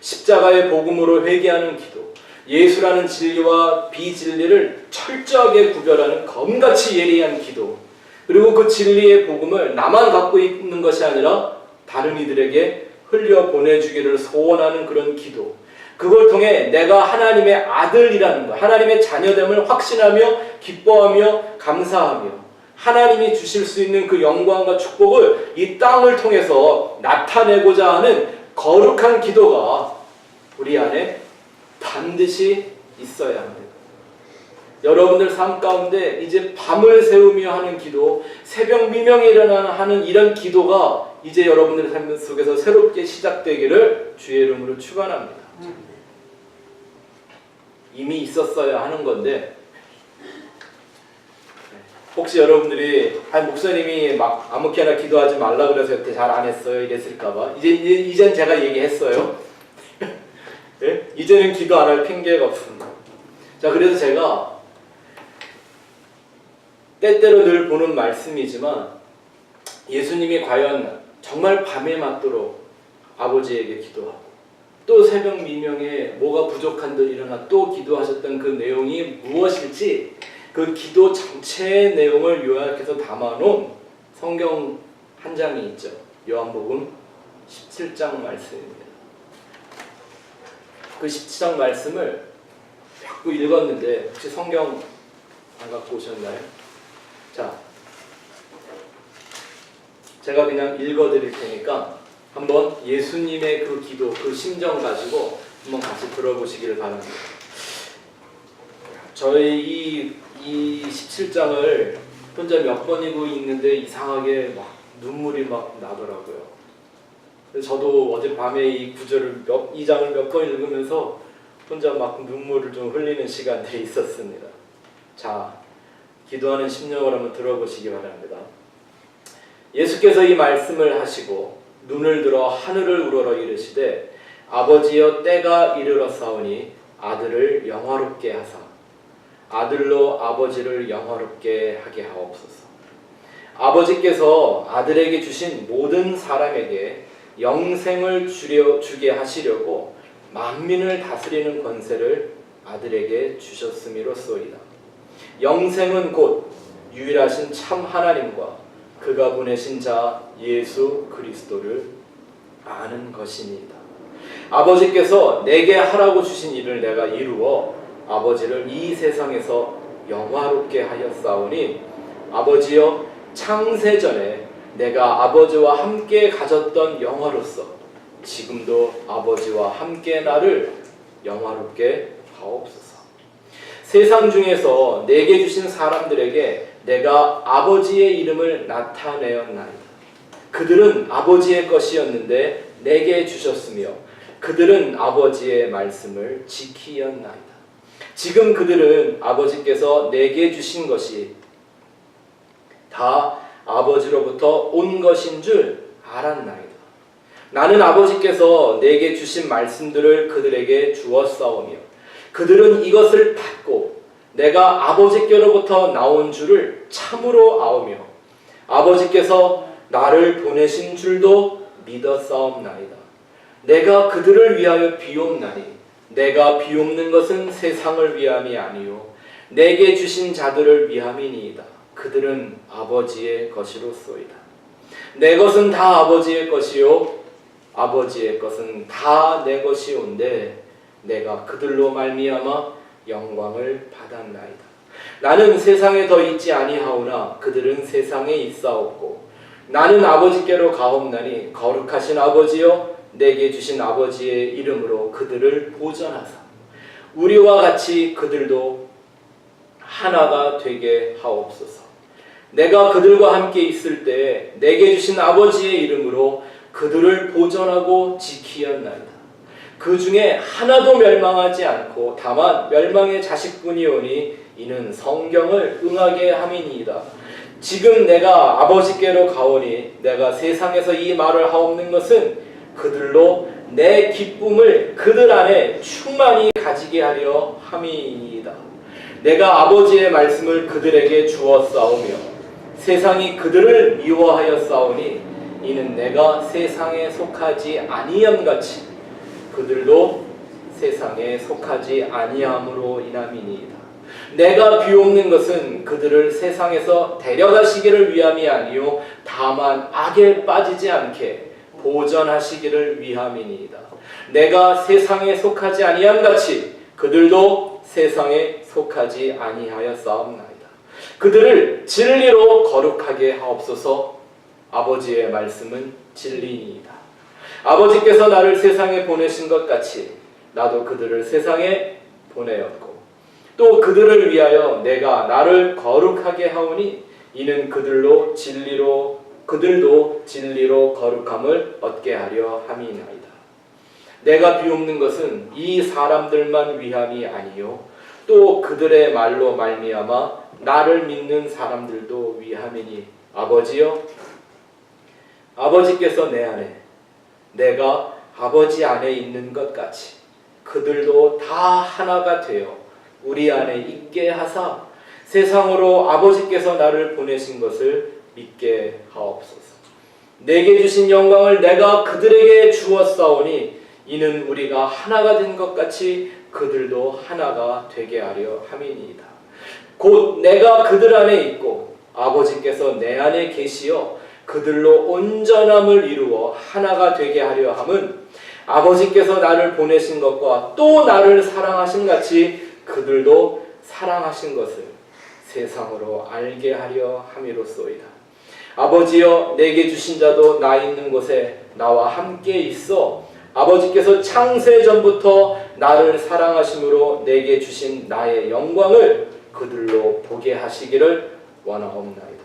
십자가의 복음으로 회개하는 기도, 예수라는 진리와 비진리를 철저하게 구별하는 검같이 예리한 기도, 그리고 그 진리의 복음을 나만 갖고 있는 것이 아니라 다른 이들에게 흘려보내주기를 소원하는 그런 기도, 그걸 통해 내가 하나님의 아들이라는 것, 하나님의 자녀됨을 확신하며 기뻐하며 감사하며 하나님이 주실 수 있는 그 영광과 축복을 이 땅을 통해서 나타내고자 하는 거룩한 기도가 우리 안에 반드시 있어야 합니다. 여러분들 삶 가운데 이제 밤을 새우며 하는 기도, 새벽 미명에 일어나 하는 이런 기도가 이제 여러분들의 삶 속에서 새롭게 시작되기를 주의 이름으로 축원합니다. 이미 있었어야 하는 건데 혹시 여러분들이 목사님이 막 아무렇게나 기도하지 말라 그래서 여태 잘 안 했어요 이랬을까봐 이젠 제가 얘기했어요. 네? 이제는 기도 안 할 핑계가 없습니다. 자, 그래서 제가 때때로 늘 보는 말씀이지만 예수님이 과연 정말 밤에 맞도록 아버지에게 기도하고 또 새벽 미명에 뭐가 부족한들 일어나 또 기도하셨던 그 내용이 무엇일지 그 기도 전체의 내용을 요약해서 담아놓은 성경 한 장이 있죠. 요한복음 17장 말씀입니다. 그 17장 말씀을 자꾸 읽었는데 혹시 성경 안 갖고 오셨나요? 자, 제가 그냥 읽어드릴 테니까 한번 예수님의 그 기도, 그 심정 가지고 한번 같이 들어보시기를 바랍니다. 저희 이 17장을 혼자 몇 번이고 읽는데 이상하게 막 눈물이 막 나더라고요. 그래서 저도 어젯밤에 이 구절을 이 장을 몇 번 읽으면서 혼자 막 눈물을 좀 흘리는 시간들이 있었습니다. 자, 기도하는 심령을 한번 들어보시기 바랍니다. 예수께서 이 말씀을 하시고 눈을 들어 하늘을 우러러 이르시되 아버지여 때가 이르렀사오니 아들을 영화롭게 하사 아들로 아버지를 영화롭게 하게 하옵소서. 아버지께서 아들에게 주신 모든 사람에게 영생을 주게 하시려고 만민을 다스리는 권세를 아들에게 주셨음이로소이다. 영생은 곧 유일하신 참 하나님과 그가 보내신 자 예수 그리스도를 아는 것이니이다. 아버지께서 내게 하라고 주신 일을 내가 이루어 아버지를 이 세상에서 영화롭게 하였사오니 아버지여, 창세전에 내가 아버지와 함께 가졌던 영화로서 지금도 아버지와 함께 나를 영화롭게 하옵소서. 세상 중에서 내게 주신 사람들에게 내가 아버지의 이름을 나타내었나이다. 그들은 아버지의 것이었는데 내게 주셨으며 그들은 아버지의 말씀을 지키었나이다. 지금 그들은 아버지께서 내게 주신 것이 다 아버지로부터 온 것인 줄 알았나이다. 나는 아버지께서 내게 주신 말씀들을 그들에게 주었사오며 그들은 이것을 받고 내가 아버지께로부터 나온 줄을 참으로 아오며 아버지께서 나를 보내신 줄도 믿었사옵나이다. 내가 그들을 위하여 비옵나니 내가 비옵는 것은 세상을 위함이 아니요 내게 주신 자들을 위함이니이다. 그들은 아버지의 것이로소이다. 내 것은 다 아버지의 것이요 아버지의 것은 다 내 것이온데 내가 그들로 말미암아 영광을 받았나이다. 나는 세상에 더 있지 아니하오나 그들은 세상에 있사옵고 나는 아버지께로 가옵나니 거룩하신 아버지여, 내게 주신 아버지의 이름으로 그들을 보전하사 우리와 같이 그들도 하나가 되게 하옵소서. 내가 그들과 함께 있을 때에 내게 주신 아버지의 이름으로 그들을 보전하고 지키었나이다. 그 중에 하나도 멸망하지 않고 다만 멸망의 자식뿐이오니 이는 성경을 응하게 함이니이다. 지금 내가 아버지께로 가오니 내가 세상에서 이 말을 하옵는 것은 그들로 내 기쁨을 그들 안에 충만히 가지게 하려 함이니이다. 내가 아버지의 말씀을 그들에게 주었사오며 세상이 그들을 미워하였사오니 이는 내가 세상에 속하지 아니함같이 그들도 세상에 속하지 아니함으로 인함이니이다. 내가 비옵는 것은 그들을 세상에서 데려가시기를 위함이 아니요 다만 악에 빠지지 않게 보전하시기를 위함이니이다. 내가 세상에 속하지 아니함같이 그들도 세상에 속하지 아니하였사옵나이다. 그들을 진리로 거룩하게 하옵소서. 아버지의 말씀은 진리니이다. 아버지께서 나를 세상에 보내신 것 같이 나도 그들을 세상에 보내었고 또 그들을 위하여 내가 나를 거룩하게 하오니 이는 그들도 진리로 거룩함을 얻게 하려 함이나이다. 내가 비옵는 것은 이 사람들만 위함이 아니요 또 그들의 말로 말미암아 나를 믿는 사람들도 위함이니 아버지여, 아버지께서 내 안에 내가 아버지 안에 있는 것 같이 그들도 다 하나가 되어 우리 안에 있게 하사 세상으로 아버지께서 나를 보내신 것을 믿게 하옵소서. 내게 주신 영광을 내가 그들에게 주었사오니 이는 우리가 하나가 된 것 같이 그들도 하나가 되게 하려 함이니이다. 곧 내가 그들 안에 있고 아버지께서 내 안에 계시어 그들로 온전함을 이루어 하나가 되게 하려 함은 아버지께서 나를 보내신 것과 또 나를 사랑하신 같이 그들도 사랑하신 것을 세상으로 알게 하려 함이로소이다. 아버지여, 내게 주신 자도 나 있는 곳에 나와 함께 있어 아버지께서 창세전부터 나를 사랑하심으로 내게 주신 나의 영광을 그들로 보게 하시기를 원하옵나이다.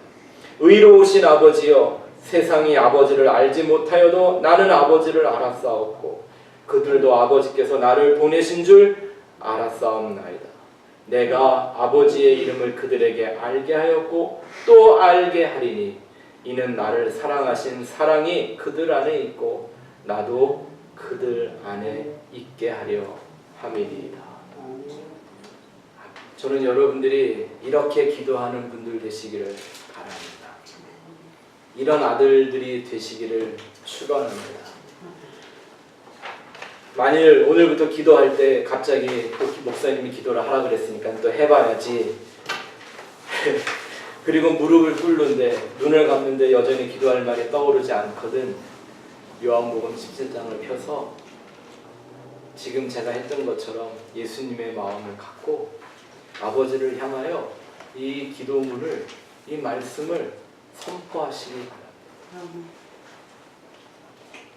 의로우신 아버지여, 세상이 아버지를 알지 못하여도 나는 아버지를 알았사옵고 그들도 아버지께서 나를 보내신 줄 알았사옵나이다. 내가 아버지의 이름을 그들에게 알게 하였고 또 알게 하리니 이는 나를 사랑하신 사랑이 그들 안에 있고 나도 그들 안에 있게 하려 함이니이다. 저는 여러분들이 이렇게 기도하는 분들 되시기를 바랍니다. 이런 아들들이 되시기를 축원합니다. 만일 오늘부터 기도할 때 갑자기 또 목사님이 기도를 하라 그랬으니까 또 해봐야지. 그리고 무릎을 꿇는데 눈을 감는데 여전히 기도할 말이 떠오르지 않거든. 요한복음 17장을 펴서 지금 제가 했던 것처럼 예수님의 마음을 갖고 아버지를 향하여 이 기도문을, 이 말씀을 선포하시기 바랍니다.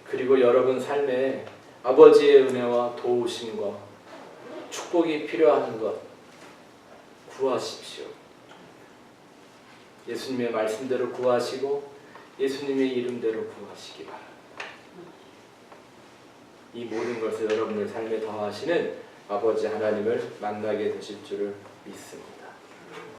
그리고 여러분 삶에 아버지의 은혜와 도우심과 축복이 필요한 것 구하십시오. 예수님의 말씀대로 구하시고 예수님의 이름대로 구하시기 바랍니다. 이 모든 것을 여러분의 삶에 더하시는 아버지 하나님을 만나게 되실 줄을 믿습니다.